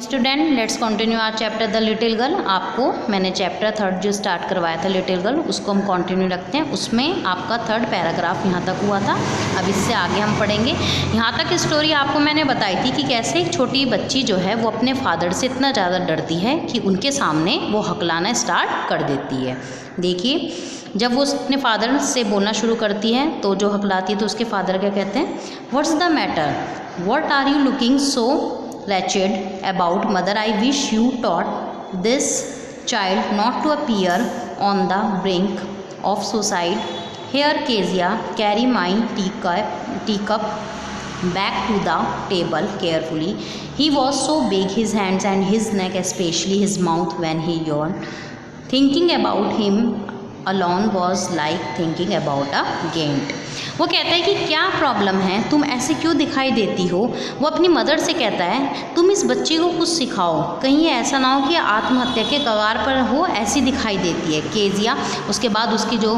Student let's continue our chapter the little girl. आपको मैंने chapter 3 जो स्टार्ट करवाया था लिटिल गर्ल, उसको हम कंटिन्यू रखते हैं। उसमें आपका 3rd पैराग्राफ यहाँ तक हुआ था। अब इससे आगे हम पढ़ेंगे। यहाँ तक स्टोरी आपको मैंने बताई थी कि कैसे एक छोटी बच्ची जो है वो अपने फादर से इतना ज़्यादा डरती है कि उनके सामने वो हकलाना स्टार्ट कर देती है। देखिए, जब वो अपने फादर से बोलना शुरू करती है तो जो हकलाती है तो उसके फादर क्या कहते हैं, what's the matter, what are you looking so wretched about, mother? I wish you taught this child not to appear on the brink of suicide. Here, Kezia, carry my teacup back to the table carefully. He was so big, his hands and his neck, especially his mouth when he yawned. Thinking about him alone was like thinking about a giant. वो कहता है कि क्या problem है, तुम ऐसे क्यों दिखाई देती हो। वो अपनी मदर से कहता है तुम इस बच्ची को कुछ सिखाओ, कहीं ऐसा ना हो कि आत्महत्या के कगार पर हो, ऐसी दिखाई देती है। केजिया, उसके बाद उसकी जो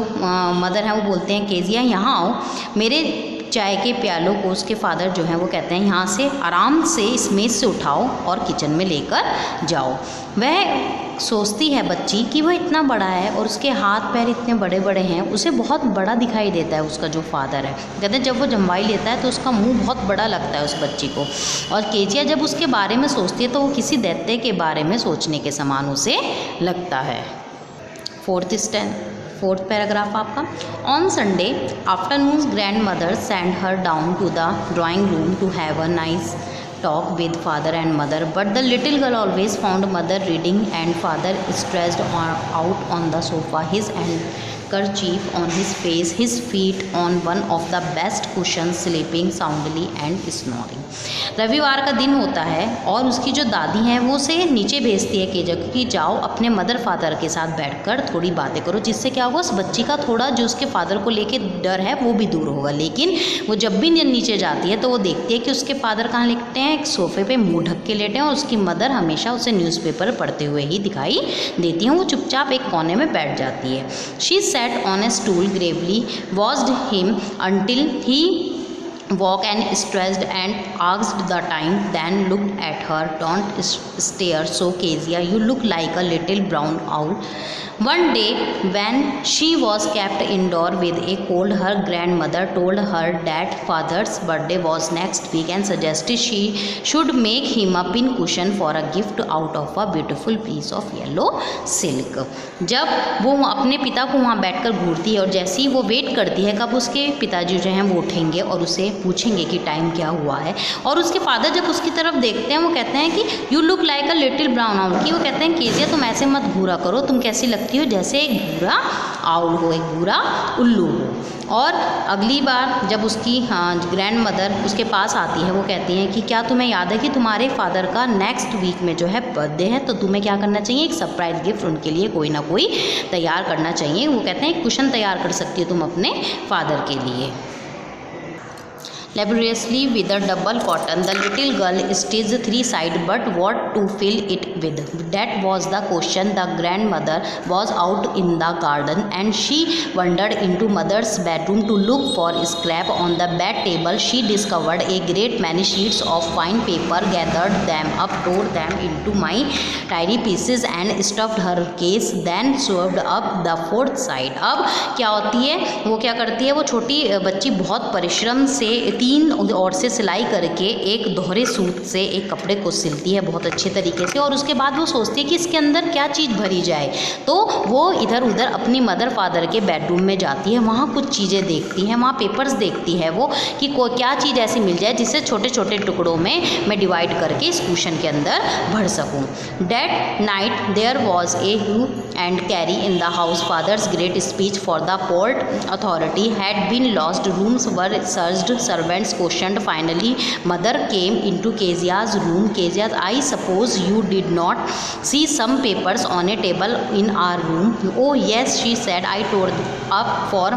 मदर है वो बोलते हैं केजिया यहाँ आओ, मेरे चाय के प्यालों को उसके फादर जो हैं वो कहते हैं यहाँ से आराम से इस मेज़ से उठाओ और किचन में लेकर जाओ। वह सोचती है बच्ची कि वह इतना बड़ा है और उसके हाथ पैर इतने बड़े बड़े हैं, उसे बहुत बड़ा दिखाई देता है उसका जो फादर है। कहते हैं जब वो जम्वाई लेता है तो उसका मुंह बहुत बड़ा लगता है उस बच्ची को। और केजिया जब उसके बारे में सोचती है तो वो किसी दैत्य के बारे में सोचने के समान उसे लगता है। 4th पैराग्राफ आपका। On Sunday afternoon grand mother send her down to the drawing room to have a nice talk with father and mother, but the little girl always found mother reading and father stretched out on the sofa, his handkerchief on his face, his feet on one of the best cushions, sleeping soundly and snoring. रविवार का दिन होता है और उसकी जो दादी हैं वो उसे नीचे भेजती है केजिया कि जाओ अपने मदर फादर के साथ बैठकर थोड़ी बातें करो, जिससे क्या होगा उस बच्ची का थोड़ा जो उसके फादर को लेके डर है वो भी दूर होगा। लेकिन वो जब भी नीचे जाती है तो वो देखती है कि उसके फादर कहाँ लेटे हैं, एक सोफे पे मुंह ढक के लेटे हैं और उसकी मदर हमेशा उसे न्यूज़पेपर पढ़ते हुए ही दिखाई देती हैं। वो चुपचाप एक कोने में बैठ जाती है। She sat on A stool Gravely watched him until he woke and stretched and asked the time, then looked at her. Don't stare so, Kezia, you look like a little brown owl. One day when she was kept indoor with a cold, her grandmother told her that father's birthday was next week and suggested she should make him a pin cushion for a gift out of a beautiful piece of yellow silk. जब वो अपने पिता को वहाँ बैठकर घूरती है और जैसे ही वो वेट करती है कब उसके पिताजी जो हैं वो उठेंगे और उसे पूछेंगे कि टाइम क्या हुआ है, और उसके फादर जब उसकी तरफ देखते हैं वो कहते हैं कि you look like a little brown owl, कि वो कहते हैं केजिया तुम ऐसे मत घूरा करो, तुम कैसी लगती हो जैसे एक भूरा आउल हो, एक भूरा उल्लू हो। और अगली बार जब उसकी ग्रैंड मदर उसके पास आती है वो कहती हैं कि क्या तुम्हें याद है कि तुम्हारे फादर का नेक्स्ट वीक में जो है बर्थडे है, तो तुम्हें क्या करना चाहिए, एक सरप्राइज गिफ्ट उनके लिए कोई ना कोई तैयार करना चाहिए। वो कहते हैं एक कुशन तैयार कर सकती हो तुम अपने फादर के लिए। Laboriously with a double cotton, the little girl stitched 3 sides, but what to fill it with? That was the question. The grandmother was out in the garden and she wandered into mother's bedroom to look for scrap. On the bed table she discovered a great many sheets of fine paper, gathered them up, tore them into my tiny pieces and stuffed her case, then sewed up the 4th side. अब क्या होती है, वो क्या करती है, वो छोटी बच्ची बहुत परिश्रम से 3 और से सिलाई करके एक दोहरे सूत से एक कपड़े को सिलती है बहुत अच्छे तरीके से, और उसके बाद वो सोचती है कि इसके अंदर क्या चीज़ भरी जाए। तो वो इधर उधर अपनी मदर फादर के बेडरूम में जाती है, वहाँ कुछ चीज़ें देखती है, वहाँ पेपर्स देखती है वो कि क्या चीज़ ऐसी मिल जाए जिससे छोटे छोटे टुकड़ों में मैं डिवाइड करके इस कुशन के अंदर भर सकूँ। That night there was a hue and carry in the house. Father's great speech for the port authority had been lost. Rooms were searched, servants questioned. Finally mother came into Kezia's room. Kezia, I suppose you did not see some papers on a table in our room? Oh yes, she said. I tore up for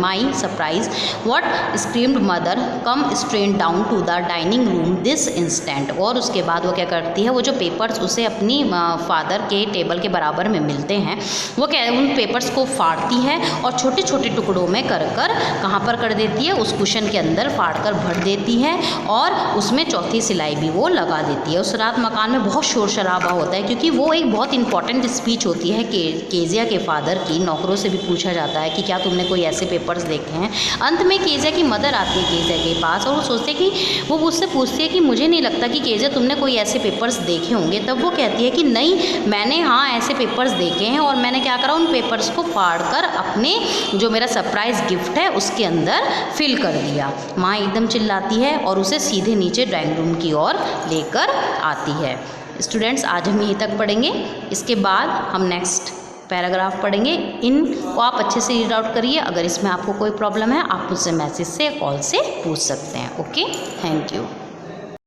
my surprise. What? Screamed mother. Come straight down to the dining room this instant. और उसके बाद वो क्या करती है, वो जो papers उसे अपनी फादर के टेबल के बराबर में मिलते हैं वो क्या उन पेपर्स को फाड़ती है और छोटे छोटे टुकड़ों में कर कहाँ पर कर देती है, उस कुशन के अंदर फाड़ कर भर देती है और उसमें चौथी सिलाई भी वो लगा देती है। उस रात मकान में बहुत शोर शराबा होता है, क्योंकि वो एक बहुत इंपॉर्टेंट स्पीच होती है केजिया के फादर की। नौकरों से भी पूछा जाता है कि क्या तुमने कोई ऐसे पेपर्स देखे हैं। अंत में केजिया की मदर आती है केजिया के पास और वो सोचते कि वो उससे पूछती है कि मुझे नहीं लगता कि केजिया तुमने कोई ऐसे पेपर्स देखे होंगे। तब वो कहती है कि नहीं, मैंने हाँ ऐसे पेपर्स देखे हैं और मैंने क्या करा, उन पेपर्स को फाड़ कर अपने जो मेरा सरप्राइज़ गिफ्ट है उसके अंदर फिल कर दिया। माँ एकदम चिल्लाती है और उसे सीधे नीचे ड्राइंग रूम की ओर लेकर आती है। स्टूडेंट्स, आज हम यहीं तक पढ़ेंगे। इसके बाद हम नेक्स्ट पैराग्राफ पढ़ेंगे। इनको आप अच्छे से रीड आउट करिए। अगर इसमें आपको कोई प्रॉब्लम है आप मुझसे मैसेज से, कॉल से पूछ सकते हैं। Okay, thank you.